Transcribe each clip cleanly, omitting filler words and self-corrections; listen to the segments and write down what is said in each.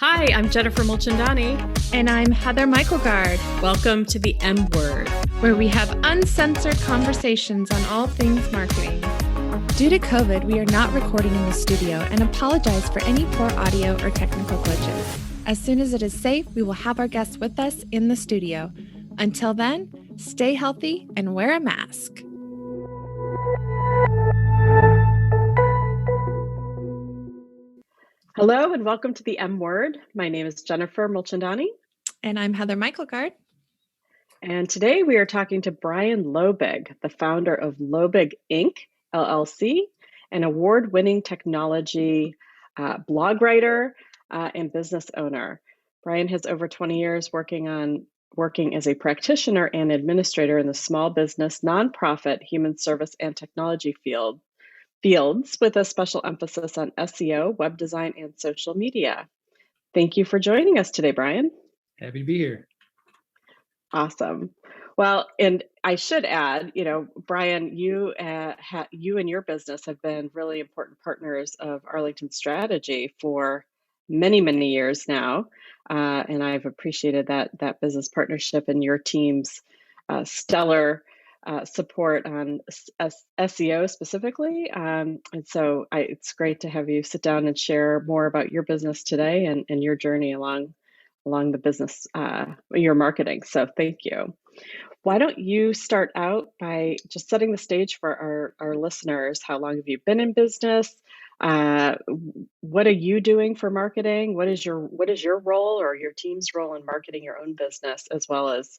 Hi, I'm Jennifer Mulchandani. And I'm Heather Michaelgard. Welcome to the M Word, where we have uncensored conversations on all things marketing. Due to COVID, we are not recording in the studio and apologize for any poor audio or technical glitches. As soon as it is safe, we will have our guests with us in the studio. Until then, stay healthy and wear a mask. Hello and welcome to the M Word. My name is Jennifer Mulchandani. And I'm Heather Michaelgard. And today we are talking to Brian Loebig, the founder of Loebig Ink, LLC, an award-winning technology blog writer and business owner. Brian has over 20 years working as a practitioner and administrator in the small business, nonprofit, human service, and technology fields with a special emphasis on SEO, web design, and social media. Thank you for joining us today, Brian. Happy to be here. Awesome. Well, and I should add, Brian, you and your business have been really important partners of Arlington Strategy for many, many years now. And I've appreciated that business partnership and your team's stellar support on SEO specifically. And so it's great to have you sit down and share more about your business today and your journey along the business, your marketing. So thank you. Why don't you start out by just setting the stage for our listeners? How long have you been in business? What are you doing for marketing? What is your role or your team's role in marketing your own business, as well as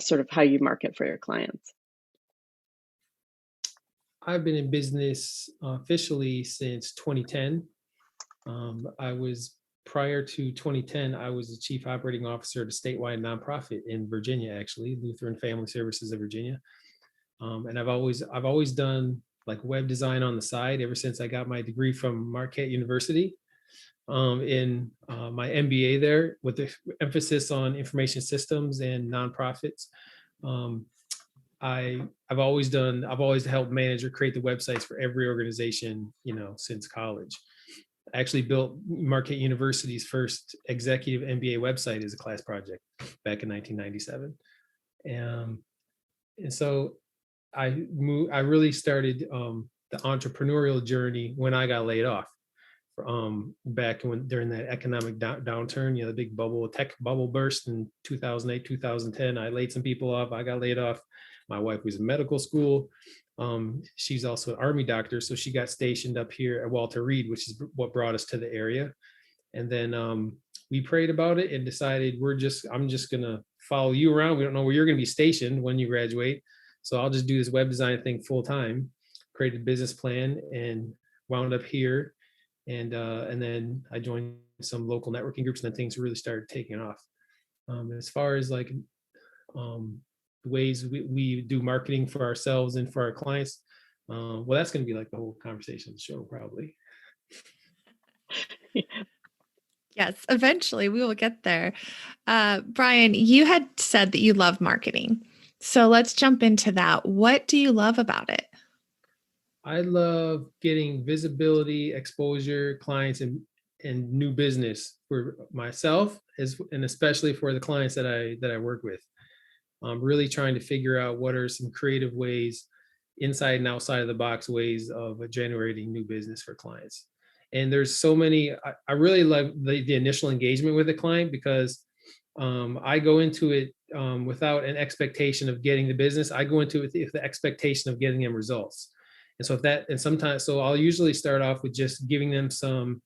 sort of how you market for your clients? I've been in business officially since 2010. Prior to 2010, I was the chief operating officer at a statewide nonprofit in Virginia, actually, Lutheran Family Services of Virginia. And I've always done like web design on the side ever since I got my degree from Marquette University in my MBA there, with the emphasis on information systems and nonprofits. I've always helped manage or create the websites for every organization, since college. I actually built Marquette University's first executive MBA website as a class project back in 1997. And so I really started the entrepreneurial journey when I got laid off back during that economic downturn, the big tech bubble burst in 2008, 2010. I laid some people off. I got laid off. My wife was in medical school. She's also an Army doctor, so she got stationed up here at Walter Reed, which is what brought us to the area. And then we prayed about it and decided I'm just gonna follow you around. We don't know where you're gonna be stationed when you graduate, so I'll just do this web design thing full time. Created a business plan and wound up here. And then I joined some local networking groups, and then things really started taking off. As far as like ways we do marketing for ourselves and for our clients, well, that's going to be like the whole conversation of the show, probably. Yes, eventually we will get there. Brian, you had said that you love marketing. So let's jump into that. What do you love about it? I love getting visibility, exposure, clients, and new business for myself, and especially for the clients that I work with. I'm really trying to figure out what are some creative ways, inside and outside of the box ways of generating new business for clients. And there's so many. I really love the initial engagement with the client, because I go into it without an expectation of getting the business. I go into it with the expectation of getting them results. And so I'll usually start off with just giving them some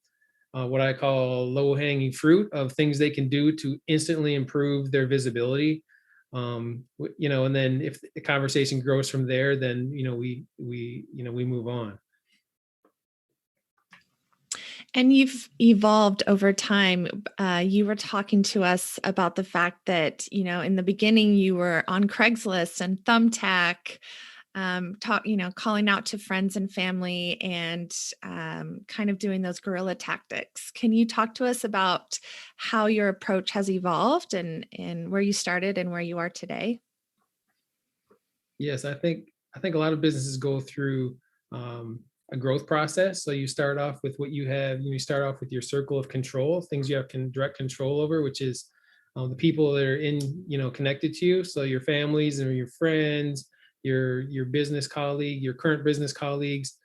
what I call low-hanging fruit of things they can do to instantly improve their visibility. And then if the conversation grows from there, then we move on. And you've evolved over time. You were talking to us about the fact that in the beginning you were on Craigslist and Thumbtack, calling out to friends and family and kind of doing those guerrilla tactics. Can you talk to us about how your approach has evolved and where you started and where you are today? Yes, I think a lot of businesses go through a growth process. So you start off with what you have. You start off with your circle of control, things you have direct control over, which is the people that are connected to you. So your families and your friends, your business colleague, your current business colleagues.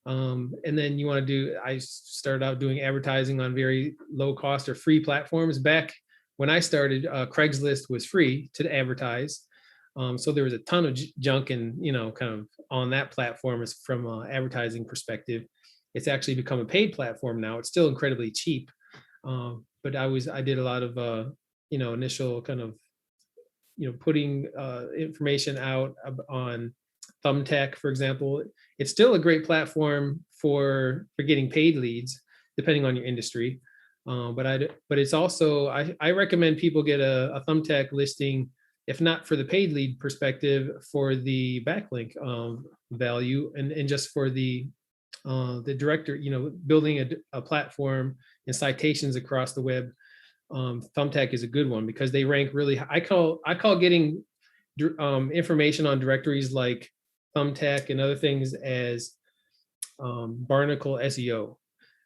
And then you want to do, I started out doing advertising on very low cost or free platforms. Back when I started, Craigslist was free to advertise. So there was a ton of junk and, kind of on that platform is from an advertising perspective. It's actually become a paid platform now. It's still incredibly cheap. But I did a lot of, initial kind of, putting information out on Thumbtack, for example. It's still a great platform for getting paid leads, depending on your industry. But it's also, I recommend people get a Thumbtack listing, if not for the paid lead perspective, for the backlink value, and just for the director, building a platform and citations across the web. Thumbtack is a good one because they rank really high. I call getting information on directories like Thumbtack and other things as barnacle SEO.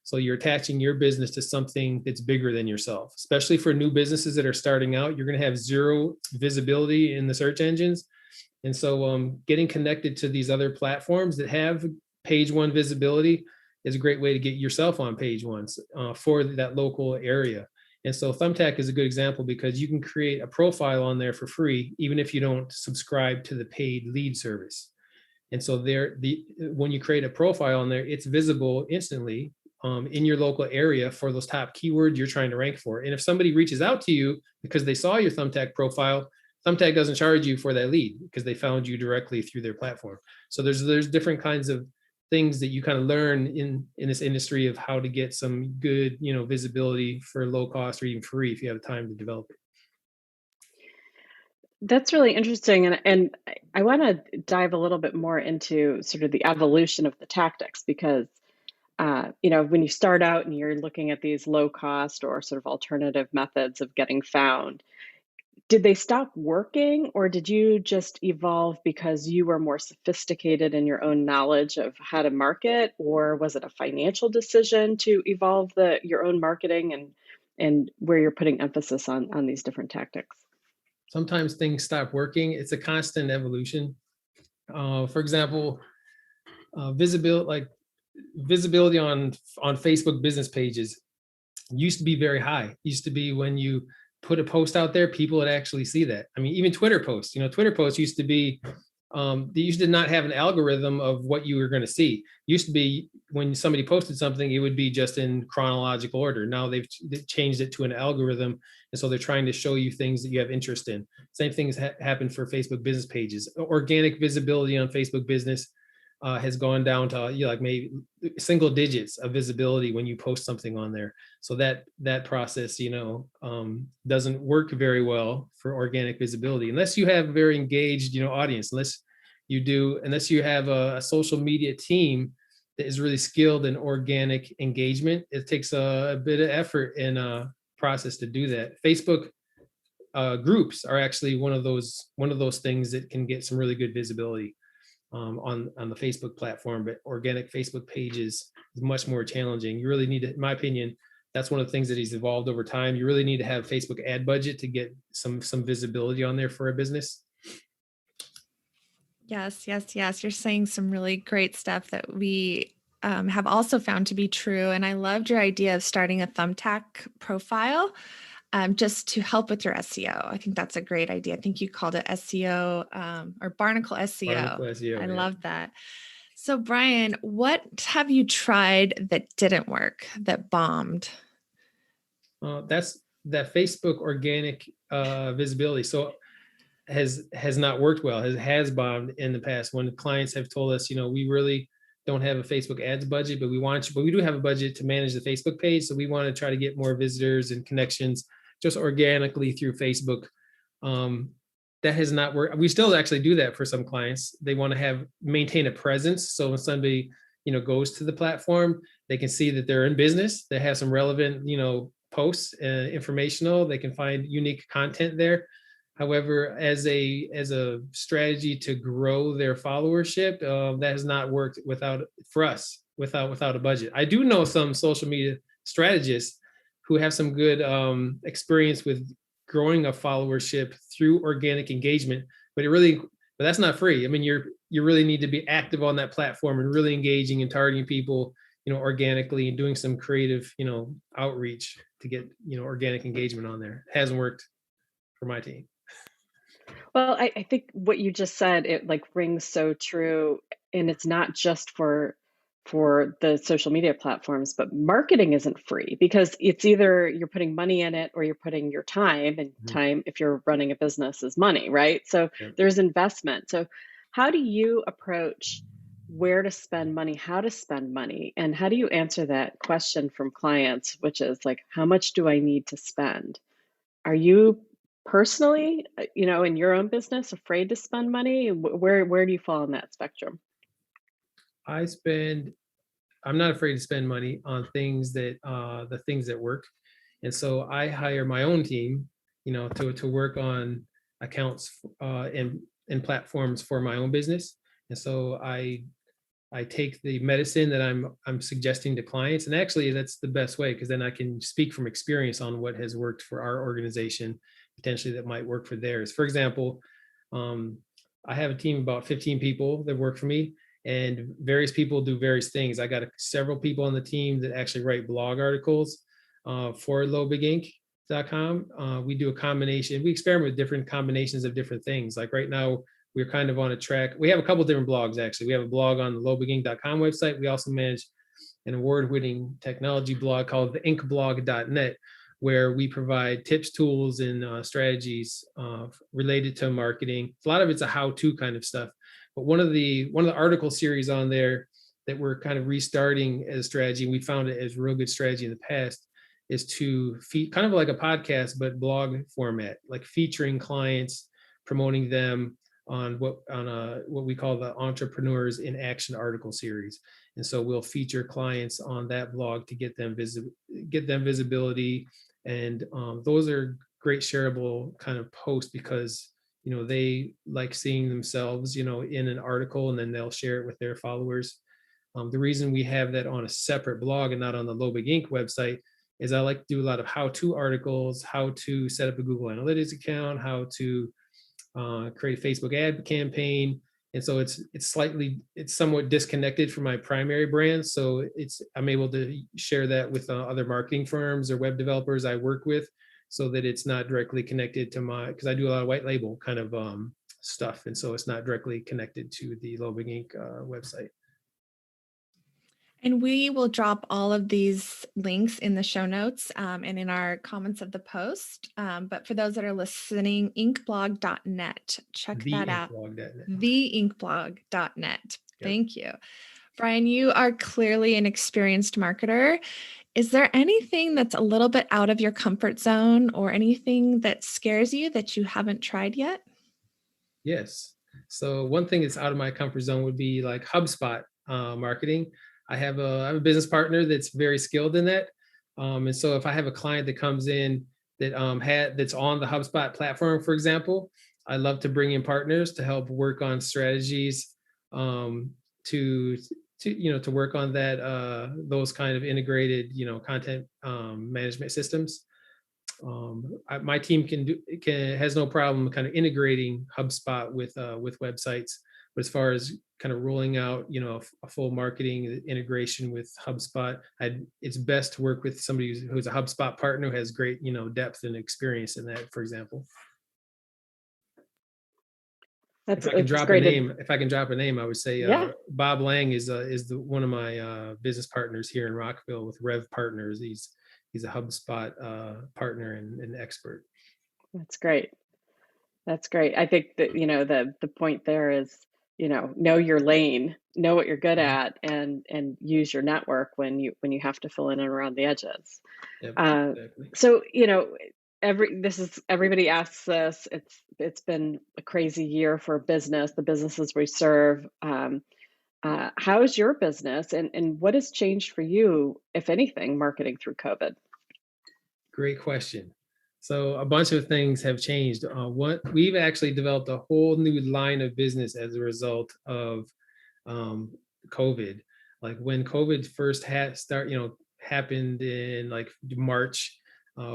So you're attaching your business to something that's bigger than yourself, especially for new businesses that are starting out. You're going to have zero visibility in the search engines. And so getting connected to these other platforms that have page one visibility is a great way to get yourself on page one for that local area. And so Thumbtack is a good example because you can create a profile on there for free, even if you don't subscribe to the paid lead service. And so when you create a profile on there, it's visible instantly in your local area for those top keywords you're trying to rank for. And if somebody reaches out to you because they saw your Thumbtack profile, Thumbtack doesn't charge you for that lead because they found you directly through their platform. So there's different kinds of things that you kind of learn in this industry of how to get some good, visibility for low cost or even free if you have time to develop it. That's really interesting. And I want to dive a little bit more into sort of the evolution of the tactics because, when you start out and you're looking at these low cost or sort of alternative methods of getting found, did they stop working or did you just evolve because you were more sophisticated in your own knowledge of how to market, or was it a financial decision to evolve your own marketing and where you're putting emphasis on these different tactics? Sometimes things stop working. It's a constant evolution. For example, visibility on Facebook business pages used to be very high. It used to be when you put a post out there, people would actually see that. I mean, even Twitter posts, Twitter posts used to be, they used to not have an algorithm of what you were going to see. It used to be when somebody posted something, it would be just in chronological order. Now they've changed it to an algorithm. And so they're trying to show you things that you have interest in. Same things happen for Facebook business pages. Organic visibility on Facebook business has gone down to like maybe single digits of visibility when you post something on there. So that process, doesn't work very well for organic visibility unless you have a very engaged, audience. Unless you have a social media team that is really skilled in organic engagement. It takes a bit of effort and process to do that. Facebook groups are actually one of those things that can get some really good visibility on the Facebook platform, but organic Facebook pages is much more challenging. You really need to, in my opinion, that's one of the things that has evolved over time. You really need to have Facebook ad budget to get some visibility on there for a business. Yes. You're saying some really great stuff that we have also found to be true. And I loved your idea of starting a Thumbtack profile just to help with your SEO. I think that's a great idea. I think you called it SEO or Barnacle SEO. Barnacle SEO, I love that. So Brian, what have you tried that didn't work, that bombed? That's that Facebook organic visibility. So has not worked well, has bombed in the past when clients have told us, we really don't have a Facebook ads budget, but we do have a budget to manage the Facebook page. So we want to try to get more visitors and connections just organically through Facebook. That has not worked. We still actually do that for some clients. They want to maintain a presence. So when somebody, goes to the platform, they can see that they're in business. They have some relevant, posts, informational. They can find unique content there. However, as a strategy to grow their followership, that has not worked for us. without a budget. I do know some social media strategists who have some good experience with growing a followership through organic engagement, but that's not free. I mean, you really need to be active on that platform and really engaging and targeting people, organically, and doing some creative, outreach to get, organic engagement on there. It hasn't worked for my team. Well, I think what you just said, it like rings so true. And it's not just for the social media platforms, but marketing isn't free because it's either you're putting money in it or you're putting your time, and time, if you're running a business, is money, right? So there's investment. So how do you approach where to spend money, how to spend money, and how do you answer that question from clients, which is like, how much do I need to spend? Are you personally, in your own business, afraid to spend money? Where do you fall on that spectrum? I'm not afraid to spend money on things that the things that work. And so I hire my own team, to work on accounts and platforms for my own business. And so I take the medicine that I'm suggesting to clients, and actually that's the best way, because then I can speak from experience on what has worked for our organization, potentially that might work for theirs. For example, I have a team of about 15 people that work for me, and various people do various things. I got several people on the team that actually write blog articles for LoebigInk.com. We do a combination. We experiment with different combinations of different things. Like right now, we're kind of on a track. We have a couple different blogs, actually. We have a blog on the LoebigInk.com website. We also manage an award-winning technology blog called the inkblog.net, where we provide tips, tools, and strategies related to marketing. A lot of it's a how-to kind of stuff. But one of the article series on there that we're kind of restarting as a strategy, and we found it as real good strategy in the past, is to kind of like a podcast, but blog format, like featuring clients, promoting them on what we call the Entrepreneurs in Action article series. And so we'll feature clients on that blog to get them visibility. And those are great shareable kind of posts because they like seeing themselves in an article, and then they'll share it with their followers. The reason we have that on a separate blog and not on the Loebig Ink website is I like to do a lot of how-to articles, how to set up a Google Analytics account, how to create a Facebook ad campaign. And so it's somewhat disconnected from my primary brand. So I'm able to share that with other marketing firms or web developers I work with, so that it's not directly connected to because I do a lot of white label kind of stuff. And so it's not directly connected to the Loebig Ink website. And we will drop all of these links in the show notes and in our comments of the post. But for those that are listening, inkblog.net, check that out. Theinkblog.net. Yep. Thank you. Brian, you are clearly an experienced marketer. Is there anything that's a little bit out of your comfort zone, or anything that scares you that you haven't tried yet? Yes. So one thing that's out of my comfort zone would be like HubSpot marketing. I have a business partner that's very skilled in that. And so if I have a client that comes in that that's on the HubSpot platform, for example, I love to bring in partners to help work on strategies to work on that, those kind of integrated, content management systems. My team has no problem kind of integrating HubSpot with websites. But as far as kind of rolling out, a full marketing integration with HubSpot, it's best to work with somebody who's a HubSpot partner who has great, depth and experience in that, for example. If I can drop a name, I would say Bob Lang is one of my business partners here in Rockville with Rev Partners. He's a HubSpot partner and expert. That's great. That's great. I think that the point there is know your lane, know what you're good at, and use your network when you have to fill in and around the edges. Yep, exactly. So everybody asks this. It's been a crazy year for business, the businesses we serve. How is your business, and what has changed for you, if anything, marketing through COVID? Great question. So a bunch of things have changed. We've actually developed a whole new line of business as a result of COVID. Like when COVID first happened in like March,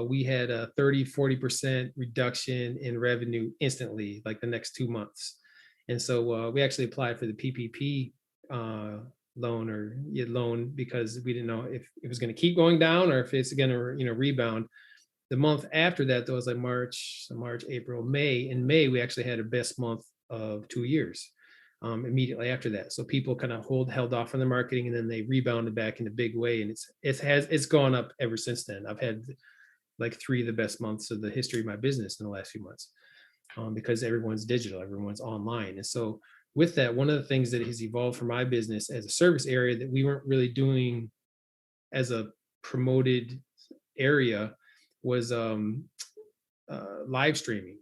we had a 30-40% reduction in revenue instantly, like the next 2 months. And so we actually applied for the PPP loan because we didn't know if it was going to keep going down or if it's going to rebound. The month after that, though, was like March, April, May. In May, we actually had the best month of 2 years. Immediately after that, so people kind of held off on the marketing, and then they rebounded back in a big way, and it's gone up ever since then. I've had like 3 of the best months of the history of my business in the last few months, because everyone's digital, everyone's online. And so with that, one of the things that has evolved for my business as a service area that we weren't really doing as a promoted area was live streaming.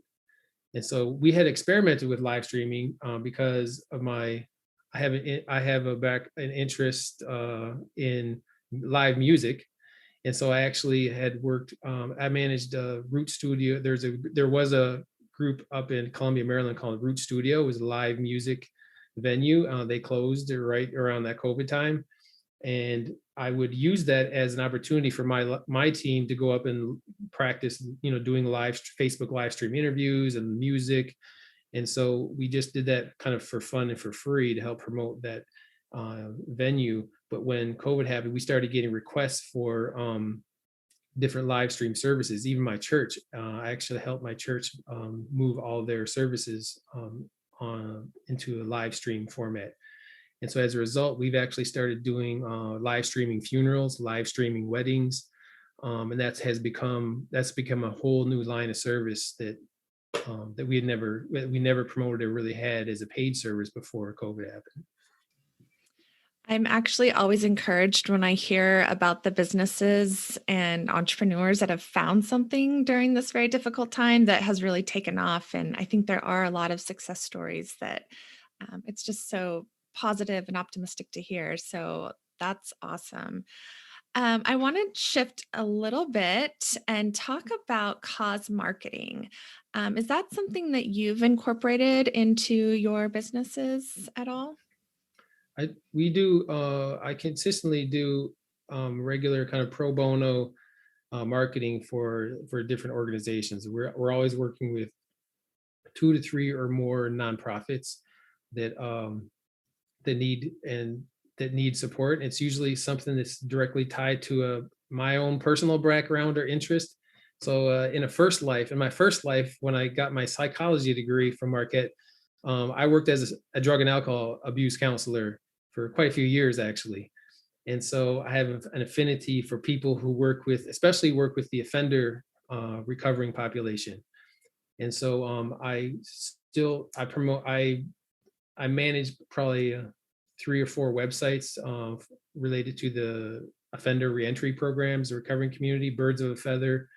And so we had experimented with live streaming because of I have an interest in live music. And so I actually had worked, I managed a Root Studio. There was a group up in Columbia, Maryland called Root Studio. It was a live music venue. They closed right around that COVID time. And I would use that as an opportunity for my team to go up and practice, doing Facebook live stream interviews and music. And so we just did that kind of for fun and for free to help promote that venue. But when COVID happened, we started getting requests for different live stream services. Even my church, I actually helped my church move all their services into a live stream format. And so as a result, we've actually started doing live streaming funerals, live streaming weddings. And that's become a whole new line of service that we never promoted or really had as a paid service before COVID happened. I'm actually always encouraged when I hear about the businesses and entrepreneurs that have found something during this very difficult time that has really taken off. And I think there are a lot of success stories that it's just so positive and optimistic to hear. So that's awesome. I want to shift a little bit and talk about cause marketing. Is that something that you've incorporated into your businesses at all? We do. I consistently do regular kind of pro bono marketing for different organizations. We're always working with 2 to 3 or more nonprofits that need support. It's usually something that's directly tied to my own personal background or interest. So in my first life, when I got my psychology degree from Marquette, I worked as a drug and alcohol abuse counselor for quite a few years, actually. And so I have an affinity for people who especially work with the offender recovering population. And so I manage probably 3 or 4 websites related to the offender reentry programs, the recovering community. Birds of a Feather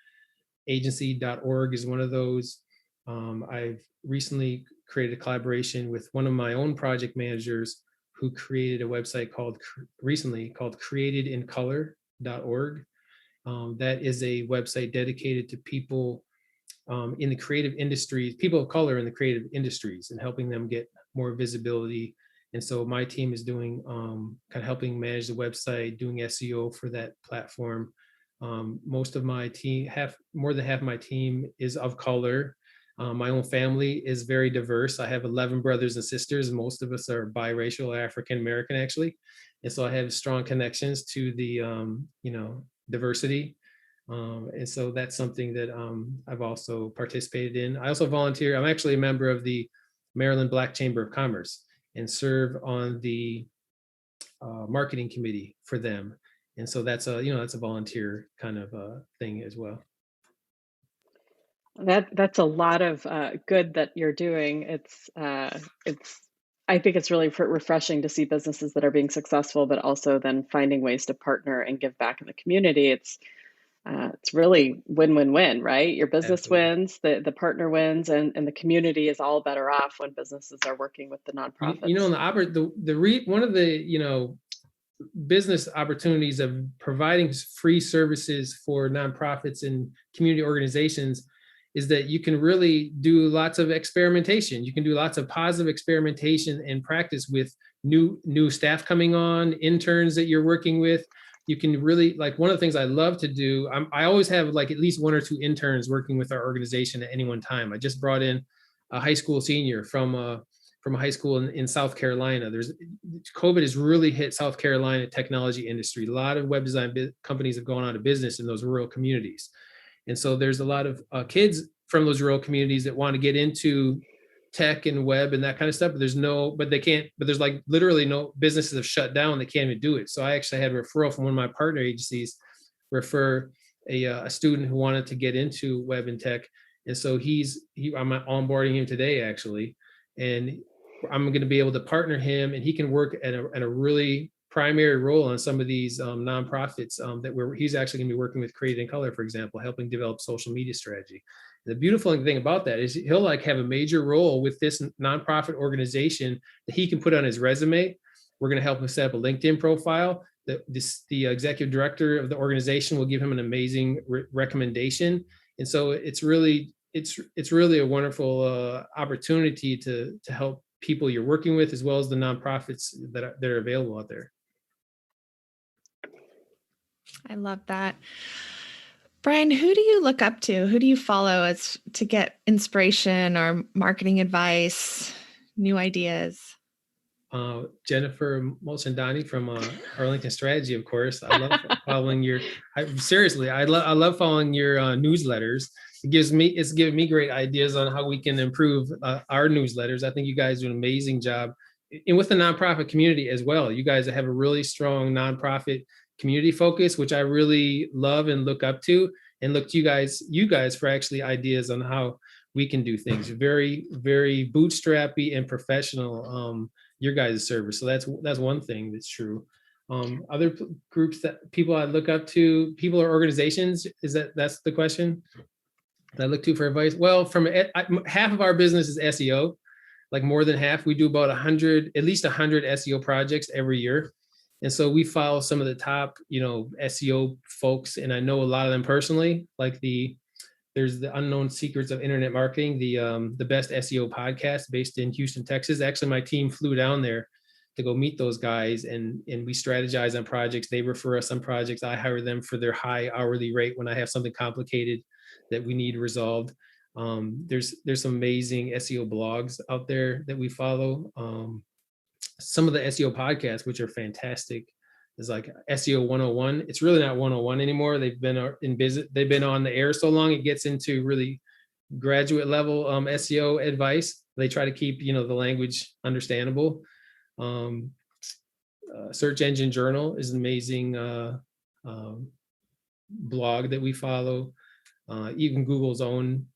agency.org is one of those. I've recently created a collaboration with one of my own project managers who created a website called createdincolor.org. That is a website dedicated to people in the creative industries, people of color in the creative industries, and helping them get more visibility. And so my team is doing kind of helping manage the website, doing SEO for that platform. Most of my team, more than half of my team is of color. My own family is very diverse. I have 11 brothers and sisters. Most of us are biracial, African American, actually. And so I have strong connections to the, diversity. And so that's something that I've also participated in. I also volunteer. I'm actually a member of the Maryland Black Chamber of Commerce and serve on the marketing committee for them. And so that's a volunteer kind of thing as well. That's a lot of good that you're doing. I think it's really refreshing to see businesses that are being successful, but also then finding ways to partner and give back in the community. It's really win-win-win, right? Your business Absolutely. wins, the partner wins, and the community is all better off when businesses are working with the nonprofits. One of the business opportunities of providing free services for nonprofits and community organizations is that you can really do lots of experimentation. You can do lots of positive experimentation and practice with new staff coming on, interns that you're working with. You can really, like, one of the things I love to do, I always have like at least 1 or 2 interns working with our organization at any one time. I just brought in a high school senior from a high school in South Carolina. COVID has really hit South Carolina technology industry. A lot of web design companies have gone out of business in those rural communities. And so there's a lot of kids from those rural communities that want to get into tech and web and that kind of stuff, but they can't, but there's like literally no businesses have shut down. They can't even do it. So I actually had a referral from one of my partner agencies refer a student who wanted to get into web and tech. And so I'm onboarding him today, actually. And I'm going to be able to partner him, and he can work at a really primary role on some of these nonprofits he's actually going to be working with Create in Color, for example, helping develop social media strategy. The beautiful thing about that is he'll like have a major role with this nonprofit organization that he can put on his resume. We're going to help him set up a LinkedIn profile. The executive director of the organization will give him an amazing recommendation. And so it's really a wonderful opportunity to help people you're working with, as well as the nonprofits that are available out there. I love that. Brian, who do you look up to? Who do you follow to get inspiration or marketing advice, new ideas? Jennifer Molchandani from Arlington Strategy, of course. I love following I love following your newsletters. It's given me great ideas on how we can improve our newsletters. I think you guys do an amazing job, and with the nonprofit community as well. You guys have a really strong nonprofit community focus, which I really love and look up to, and look to you guys for actually ideas on how we can do things. Very, very bootstrappy and professional. Your guys' service. So that's one thing that's true. Other groups that people I look up to, people or organizations, that's the question that I look to for advice? Well, half of our business is SEO, like more than half. We do about at least 100 SEO projects every year. And so we follow some of the top, SEO folks, and I know a lot of them personally, like there's the Unknown Secrets of Internet Marketing, the best SEO podcast based in Houston, Texas. Actually, my team flew down there to go meet those guys, and we strategize on projects. They refer us on projects. I hire them for their high hourly rate when I have something complicated that we need resolved. There's some amazing SEO blogs out there that we follow. Some of the SEO podcasts, which are fantastic, is like SEO 101. It's really not 101 anymore. They've been on the air so long, it gets into really graduate level SEO advice. They try to keep the language understandable. Search Engine Journal is an amazing blog that we follow. Even Google's own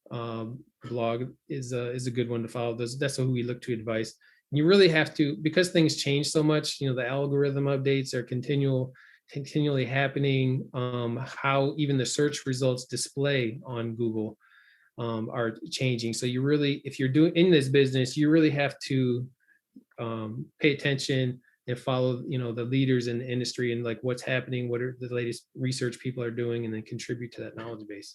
blog is a good one to follow. That's who we look to advice. You really have to, because things change so much, the algorithm updates are continually happening. How even the search results display on Google are changing. So if you're doing in this business, you really have to pay attention and follow, the leaders in the industry and like what's happening, what are the latest research people are doing, and then contribute to that knowledge base.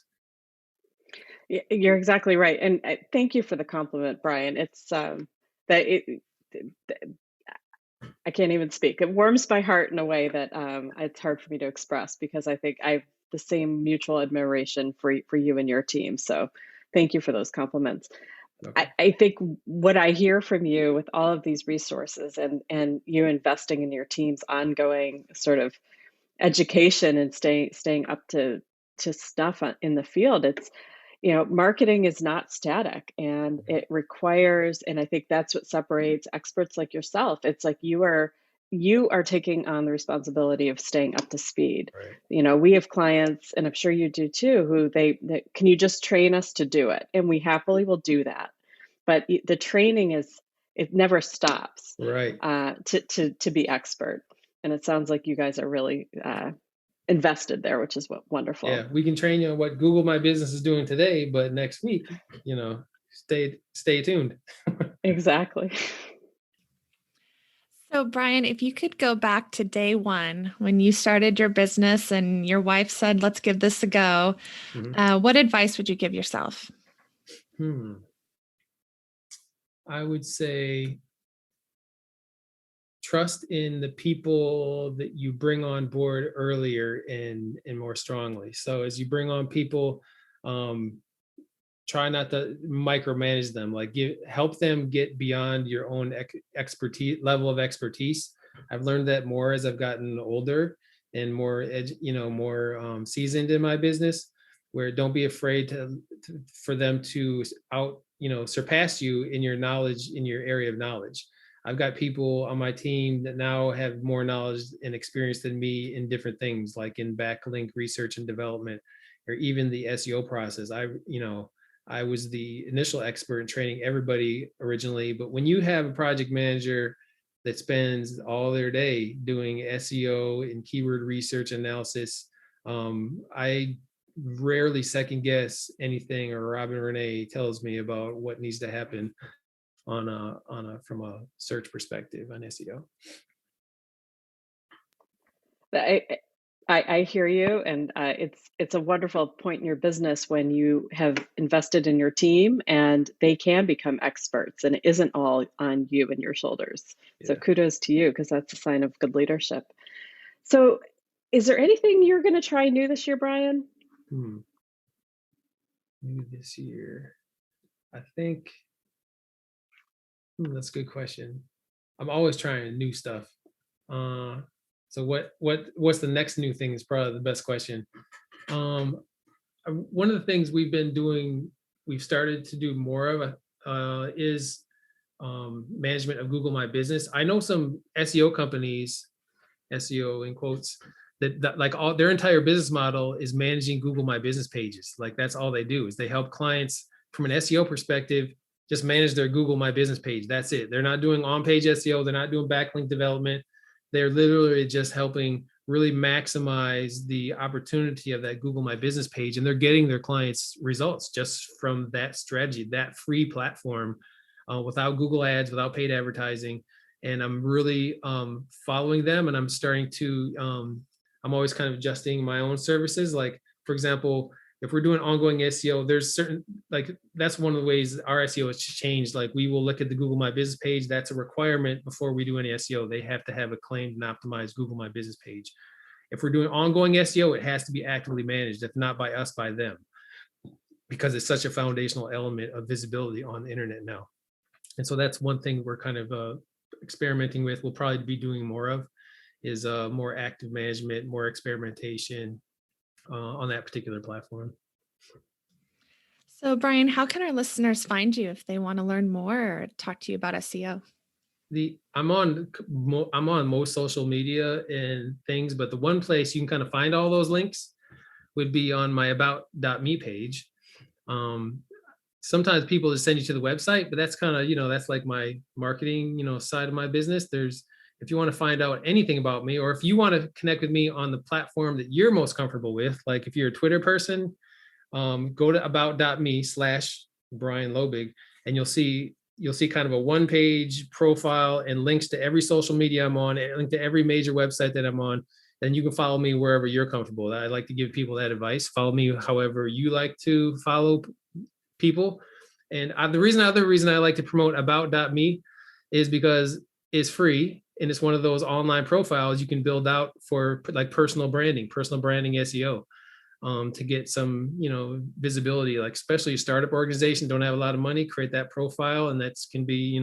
You're exactly right. And thank you for the compliment, Brian. It's I can't even speak. It warms my heart in a way that it's hard for me to express, because I think I have the same mutual admiration for you and your team. So thank you for those compliments. Okay. I think what I hear from you with all of these resources and you investing in your team's ongoing sort of education and staying up to stuff in the field, it's marketing is not static, and it requires, and I think that's what separates experts like yourself. It's like you are taking on the responsibility of staying up to speed. Right. We have clients, and I'm sure you do too, who can you just train us to do it? And we happily will do that. But the training it never stops. Right. To be expert. And it sounds like you guys are really invested there, which is wonderful. Yeah, we can train you on what Google My Business is doing today, but next week, stay tuned. Exactly. So Brian, if you could go back to day one when you started your business and your wife said, let's give this a go, what advice would you give yourself? I would say trust in the people that you bring on board earlier and more strongly. So as you bring on people, try not to micromanage them. Like help them get beyond your own level of expertise. I've learned that more as I've gotten older and more seasoned in my business. Where don't be afraid for them to surpass you in your knowledge, in your area of knowledge. I've got people on my team that now have more knowledge and experience than me in different things, like in backlink research and development, or even the SEO process. I was the initial expert in training everybody originally, but when you have a project manager that spends all their day doing SEO and keyword research analysis, I rarely second guess anything or Robin Renee tells me about what needs to happen from a search perspective on SEO. I hear you, and it's a wonderful point in your business when you have invested in your team and they can become experts, and it isn't all on you and your shoulders. Yeah. So kudos to you, because that's a sign of good leadership. So, is there anything you're going to try new this year, Brian? New this year, I think. That's a good question. I'm always trying new stuff. So what's the next new thing is probably the best question. One of the things we've started to do more of is management of Google My Business. I know some SEO companies, SEO in quotes, that like all their entire business model is managing Google My Business pages. Like that's all they do is they help clients from an SEO perspective just manage their Google My Business page. That's it. They're not doing on-page SEO. They're not doing backlink development. They're literally just helping really maximize the opportunity of that Google My Business page. And they're getting their clients results just from that strategy, that free platform, without Google ads, without paid advertising. And I'm really following them, and I'm starting to, I'm always kind of adjusting my own services. Like, for example, if we're doing ongoing SEO, there's certain, like, that's one of the ways our SEO has changed. Like, we will look at the Google My Business page. That's a requirement before we do any SEO. They have to have a claimed and optimized Google My Business page. If we're doing ongoing SEO, it has to be actively managed, if not by us, by them, because it's such a foundational element of visibility on the internet now. And so that's one thing we're kind of experimenting with. We'll probably be doing more of is more active management, more experimentation on that particular platform. So Brian, how can our listeners find you if they want to learn more or talk to you about SEO? I'm on most social media and things, but the one place you can kind of find all those links would be on my about.me page. Sometimes people just send you to the website, but that's kind of, that's like my marketing, side of my business. If you want to find out anything about me, or if you want to connect with me on the platform that you're most comfortable with, like if you're a Twitter person, go to about.me/Brian Loebig, and you'll see kind of a one-page profile and links to every social media I'm on, and link to every major website that I'm on. Then you can follow me wherever you're comfortable. I like to give people that advice. Follow me however you like to follow people. And the other reason I like to promote about.me is because it's free. And it's one of those online profiles you can build out for like personal branding SEO, to get some, visibility, like especially a startup organization, don't have a lot of money, create that profile. And that can be,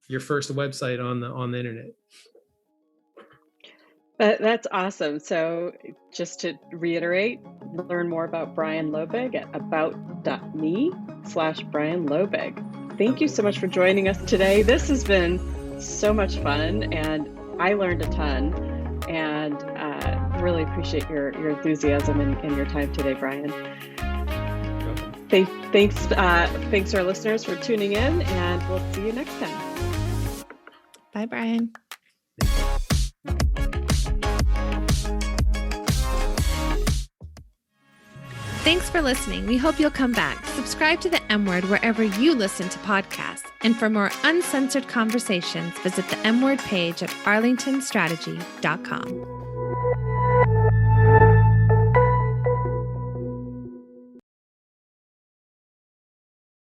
your first website on the internet. That's awesome. So just to reiterate, learn more about Brian Loebig at about.me/Brian Loebig. Thank you so much for joining us today. This has been so much fun, and I learned a ton, and really appreciate your enthusiasm and your time today, Brian. Thanks to our listeners for tuning in, and we'll see you next time. Bye, Brian. Thanks for listening. We hope you'll come back. Subscribe to the M Word wherever you listen to podcasts. And for more uncensored conversations, visit the M Word page at arlingtonstrategy.com.